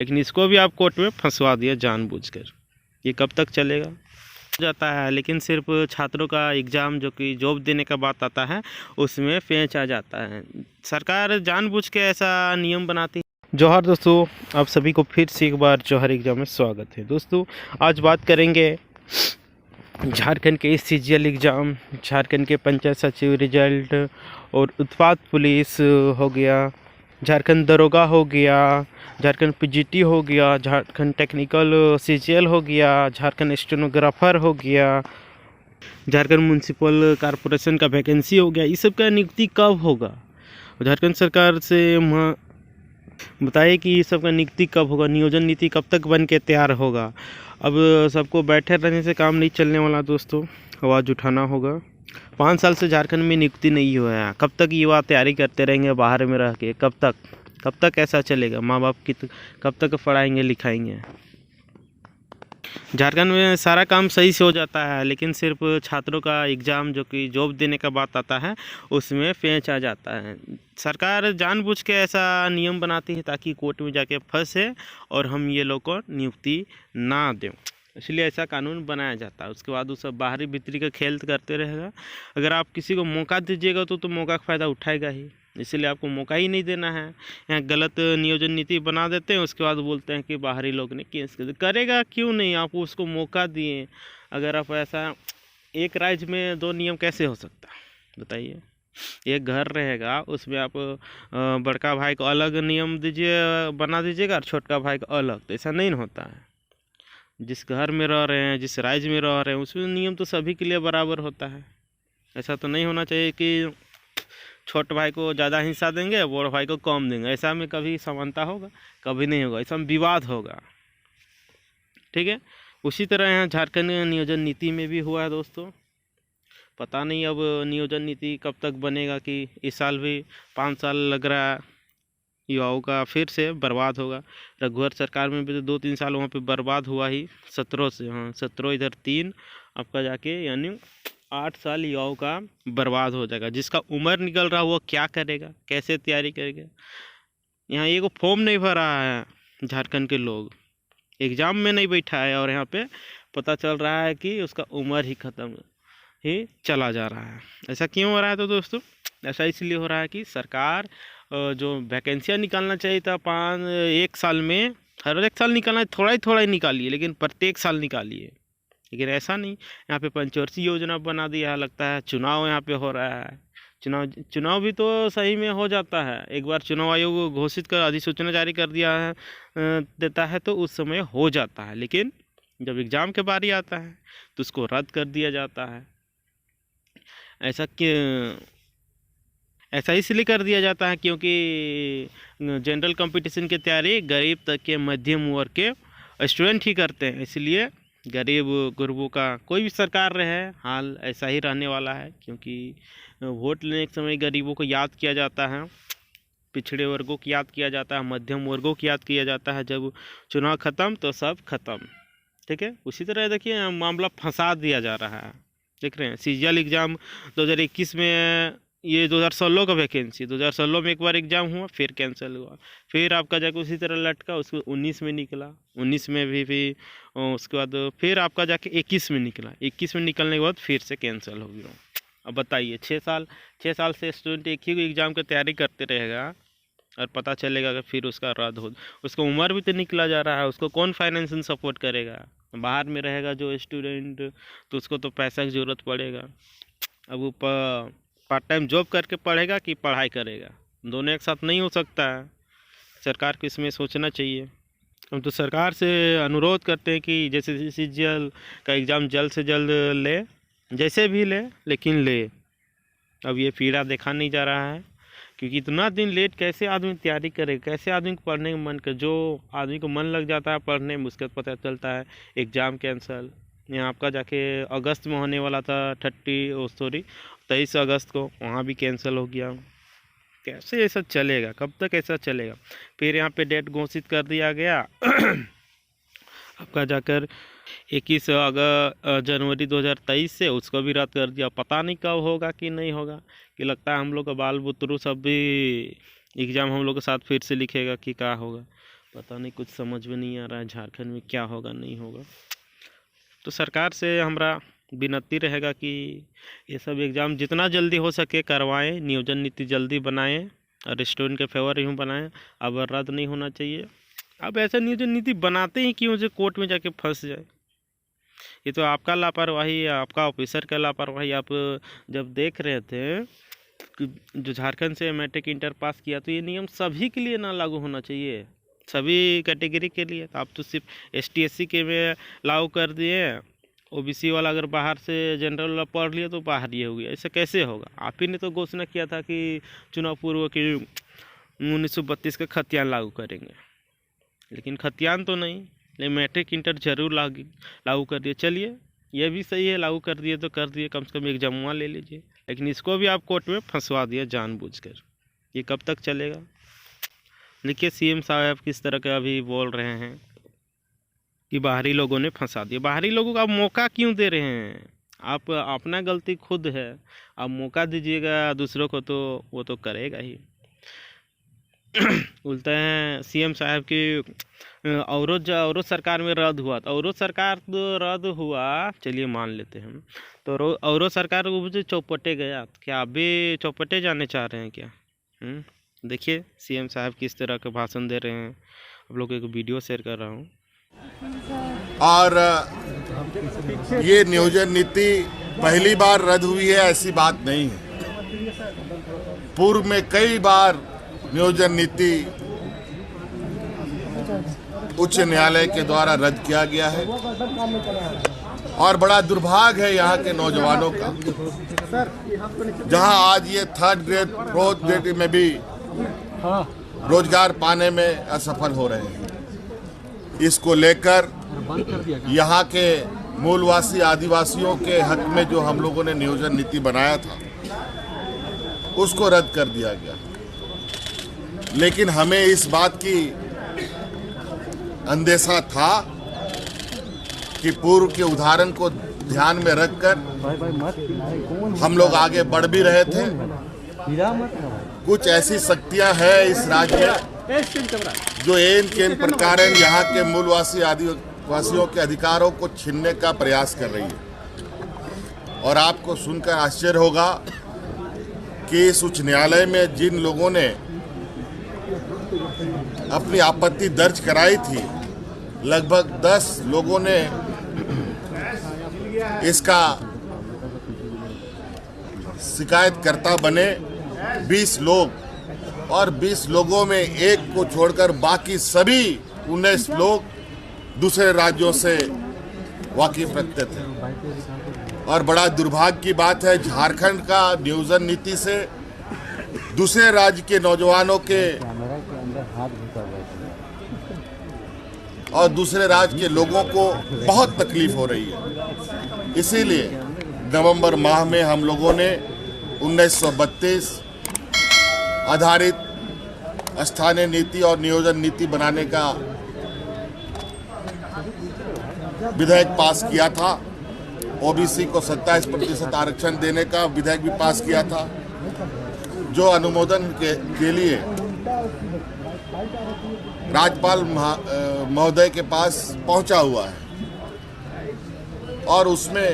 लेकिन इसको भी आप कोर्ट में फंसवा दिया जानबूझकर। ये कब तक चलेगा जाता है। लेकिन सिर्फ छात्रों का एग्ज़ाम जो कि जॉब देने का बात आता है उसमें पेंच आ जाता है। सरकार जानबूझ के ऐसा नियम बनाती है। जौहर दोस्तों, आप सभी को फिर से एक बार जौहर एग्ज़ाम में स्वागत है। दोस्तों, आज बात करेंगे झारखंड के सीजीएल एग्ज़ाम, झारखंड के पंचायत सचिव रिजल्ट और उत्पाद पुलिस हो गया, झारखंड दरोगा हो गया, झारखंड पीजीटी हो गया, झारखंड टेक्निकल सीजीएल हो गया, झारखंड स्टेनोग्राफर हो गया, झारखंड म्यूनसिपल कॉरपोरेशन का वैकेंसी हो गया। इस सब का नियुक्ति कब होगा? झारखंड सरकार से बताइए कि ये सब का नियुक्ति कब होगा, नियोजन नीति कब तक बन के तैयार होगा। अब सबको बैठे रहने से काम नहीं चलने वाला दोस्तों, आवाज़ उठाना होगा। 5 साल से झारखंड में नियुक्ति नहीं हुआ है। कब तक युवा तैयारी करते रहेंगे बाहर में रह के? कब तक ऐसा चलेगा? माँ बाप की कब तक पढ़ाएंगे लिखाएंगे? झारखंड में सारा काम सही से हो जाता है, लेकिन सिर्फ छात्रों का एग्ज़ाम जो कि जॉब देने का बात आता है उसमें पेंच आ जाता है। सरकार जानबूझ के ऐसा नियम बनाती है ताकि कोर्ट में जाके फंसे और हम ये लोग को नियुक्ति ना दें, इसलिए ऐसा कानून बनाया जाता है। उसके बाद वो सब बाहरी भीतरी का खेल करते रहेगा। अगर आप किसी को मौका दीजिएगा तो मौका का फ़ायदा उठाएगा ही, इसलिए आपको मौका ही नहीं देना है। यहाँ गलत नियोजन नीति बना देते हैं, उसके बाद बोलते हैं कि बाहरी लोग ने केस कर करेगा। क्यों नहीं? आप उसको मौका दिए। अगर आप ऐसा एक राज्य में 2 नियम कैसे हो सकता बताइए? एक घर रहेगा, उसमें आप बड़का भाई को अलग नियम दीजिए, बना दीजिएगा, और छोटका भाई को अलग, तो ऐसा नहीं होता है। जिस घर में रह रहे हैं, जिस राज्य में रह रहे हैं, उसमें नियम तो सभी के लिए बराबर होता है। ऐसा तो नहीं होना चाहिए कि छोटे भाई को ज़्यादा हिस्सा देंगे, बड़े भाई को कम देंगे। ऐसा में कभी समानता होगा? कभी नहीं होगा। ऐसा में विवाद होगा। ठीक है, उसी तरह यहाँ झारखंड नियोजन नीति में भी हुआ है दोस्तों। पता नहीं अब नियोजन नीति कब तक बनेगा, कि इस साल भी 5 साल लग रहा है युवाओं का फिर से बर्बाद होगा। रघुवर सरकार में भी तो 2-3 साल वहाँ पे बर्बाद हुआ ही, 17 से, हाँ 17 इधर 3 आपका जाके, यानी 8 साल युवाओं का बर्बाद हो जाएगा। जिसका उम्र निकल रहा है वो क्या करेगा, कैसे तैयारी करेगा? यहाँ एगो फॉर्म नहीं भरा है झारखंड के लोग, एग्ज़ाम में नहीं बैठा है, और यहाँ पे पता चल रहा है कि उसका उम्र ही ख़त्म ही चला जा रहा है। ऐसा क्यों हो रहा है? तो दोस्तों, ऐसा इसलिए हो रहा है कि सरकार जो वैकेंसियाँ निकालना चाहिए था 1 साल में, हर एक साल निकालना, थोड़ा ही निकालिए, लेकिन प्रत्येक साल निकालिए। लेकिन ऐसा नहीं, यहाँ पे पंचवर्षीय योजना बना दिया है। लगता है चुनाव यहाँ पे हो रहा है। चुनाव भी तो सही में हो जाता है। एक बार चुनाव आयोग घोषित कर अधिसूचना जारी कर दिया है देता है तो उस समय हो जाता है, लेकिन जब एग्ज़ाम के बारी आता है तो उसको रद्द कर दिया जाता है। ऐसा इसलिए कर दिया जाता है क्योंकि जनरल कंपटीशन की तैयारी गरीब तक के, मध्यम वर्ग के स्टूडेंट ही करते हैं। इसलिए गरीब गुरबों का कोई भी सरकार रहे, हाल ऐसा ही रहने वाला है। क्योंकि वोट लेने के समय गरीबों को याद किया जाता है, पिछड़े वर्गों को याद किया जाता है, मध्यम वर्गों को याद किया जाता है। जब चुनाव ख़त्म तो सब खत्म। ठीक है, उसी तरह देखिए मामला फंसा दिया जा रहा है। देख रहे हैं सीजीएल एग्ज़ाम 2021 में, ये 2016 का वैकेंसी, 2016 में एक बार एग्ज़ाम हुआ, फिर कैंसिल हुआ, फिर आपका जाके उसी तरह लटका, उसको 19 में निकला, 19 में भी उसके बाद फिर आपका जाके 21 में निकला, 21 में निकलने के बाद फिर से कैंसिल हो गया। अब बताइए 6 साल से स्टूडेंट एक ही एग्ज़ाम की तैयारी करते रहेगा और पता चलेगा कि फिर उसका रद्द हो। उसका उम्र भी तो निकला जा रहा है, उसको कौन फाइनेंशियल सपोर्ट करेगा? बाहर में रहेगा जो स्टूडेंट, तो उसको तो पैसा की ज़रूरत पड़ेगा। अब वो पार्ट टाइम जॉब करके पढ़ेगा कि पढ़ाई करेगा? दोनों एक साथ नहीं हो सकता है। सरकार को इसमें सोचना चाहिए। हम तो सरकार से अनुरोध करते हैं कि जैसे सीजीएल का एग्ज़ाम जल्द से जल्द ले, जैसे भी ले, लेकिन ले। अब ये पीड़ा देखा नहीं जा रहा है, क्योंकि इतना दिन लेट कैसे आदमी तैयारी करे, कैसे आदमी को पढ़ने का मन कर। जो आदमी को मन लग जाता है पढ़ने में, उसके पता चलता है एग्ज़ाम कैंसिल। यहाँ आपका जाके अगस्त में होने वाला था 23 अगस्त को, वहाँ भी कैंसिल हो गया। कैसे ऐसा चलेगा? कब तक ऐसा चलेगा? फिर यहाँ पे डेट घोषित कर दिया गया आपका जाकर 21 जनवरी 2023 से, उसको भी रद्द कर दिया। पता नहीं कब होगा कि नहीं होगा, कि लगता है हम लोग का बाल बुतरू सब भी एग्ज़ाम हम लोग के साथ फिर से लिखेगा कि क्या होगा। पता नहीं, कुछ समझ में नहीं आ रहा है झारखंड में क्या होगा नहीं होगा। तो सरकार से हमारा विनती रहेगा कि ये सब एग्ज़ाम जितना जल्दी हो सके करवाएं, नियोजन नीति जल्दी बनाएं और स्टूडेंट के फेवर यूँ बनाएं। अब रद्द नहीं होना चाहिए। अब ऐसा नियोजन नीति बनाते ही क्यों जो कोर्ट में जाके फंस जाए। ये तो आपका लापरवाही, आपका ऑफिसर का लापरवाही। आप जब देख रहे थे कि जो झारखंड से मैट्रिक इंटर पास किया, तो ये नियम सभी के लिए ना लागू होना चाहिए, सभी कैटेगरी के लिए। तो आप तो सिर्फ ST SC के में लागू कर दिए। OBC वाला अगर बाहर से जनरल वाला पढ़ लिया तो बाहर ये हो गया। ऐसा कैसे होगा? आप ही ने तो घोषणा किया था कि चुनाव पूर्व की 1932 का खतियान लागू करेंगे, लेकिन खतियान तो नहीं, लेकिन मैट्रिक इंटर जरूर लागू कर दिए। चलिए ये भी सही है, लागू कर दिए तो कर दिए, कम से कम एक जमुआ ले लीजिए। लेकिन इसको भी आप कोर्ट में फंसवा दिया जानबूझकर। ये कब तक चलेगा? देखिए CM साहब किस तरह का अभी बोल रहे हैं कि बाहरी लोगों ने फंसा दिया। बाहरी लोगों को आप मौका क्यों दे रहे हैं? आप अपना गलती खुद है, आप मौका दीजिएगा दूसरों को तो वो तो करेगा ही। बोलते हैं CM साहब की अवरोध सरकार में रद्द हुआ, तो अवरोध सरकार तो रद्द हुआ, चलिए मान लेते हैं। तो अवरोध सरकार को चौपटे गया, क्या आप भी चौपटे जाने चाह रहे हैं क्या? देखिए CM साहब किस तरह का भाषण दे रहे हैं। आप लोग एक वीडियो शेयर कर रहा हूँ। और ये नियोजन नीति पहली बार रद्द हुई है ऐसी बात नहीं है। पूर्व में कई बार नियोजन नीति उच्च न्यायालय के द्वारा रद्द किया गया है और बड़ा दुर्भाग्य है यहाँ के नौजवानों का, जहाँ आज ये 3rd ग्रेड 4th ग्रेड में भी रोजगार पाने में असफल हो रहे हैं। इसको लेकर यहाँ के मूलवासी आदिवासियों के हक में जो हम लोगों ने नियोजन नीति बनाया था उसको रद्द कर दिया गया। लेकिन हमें इस बात की अंदेशा था कि पूर्व के उदाहरण को ध्यान में रखकर हम लोग आगे बढ़ भी रहे थे। कुछ ऐसी शक्तियां हैं इस राज्य में जो एन प्रकार यहाँ के मूलवासी आदिवासियों के अधिकारों को छीनने का प्रयास कर रही है। और आपको सुनकर आश्चर्य होगा कि इस उच्च न्यायालय में जिन लोगों ने अपनी आपत्ति दर्ज कराई थी, लगभग 10 लोगों ने इसका शिकायतकर्ता बने, 20 लोग, और 20 लोगों में एक को छोड़कर बाकी सभी 19 लोग दूसरे राज्यों से वाकिफ रखते थे। और बड़ा दुर्भाग्य की बात है, झारखंड का नियोजन नीति से दूसरे राज्य के नौजवानों के और दूसरे राज्य के लोगों को बहुत तकलीफ हो रही है। इसीलिए नवंबर माह में हम लोगों ने 1932 आधारित स्थानीय नीति और नियोजन नीति बनाने का विधेयक पास किया था। OBC को 27% आरक्षण देने का विधेयक भी पास किया था, जो अनुमोदन के लिए राज्यपाल महोदय के पास पहुंचा हुआ है। और उसमें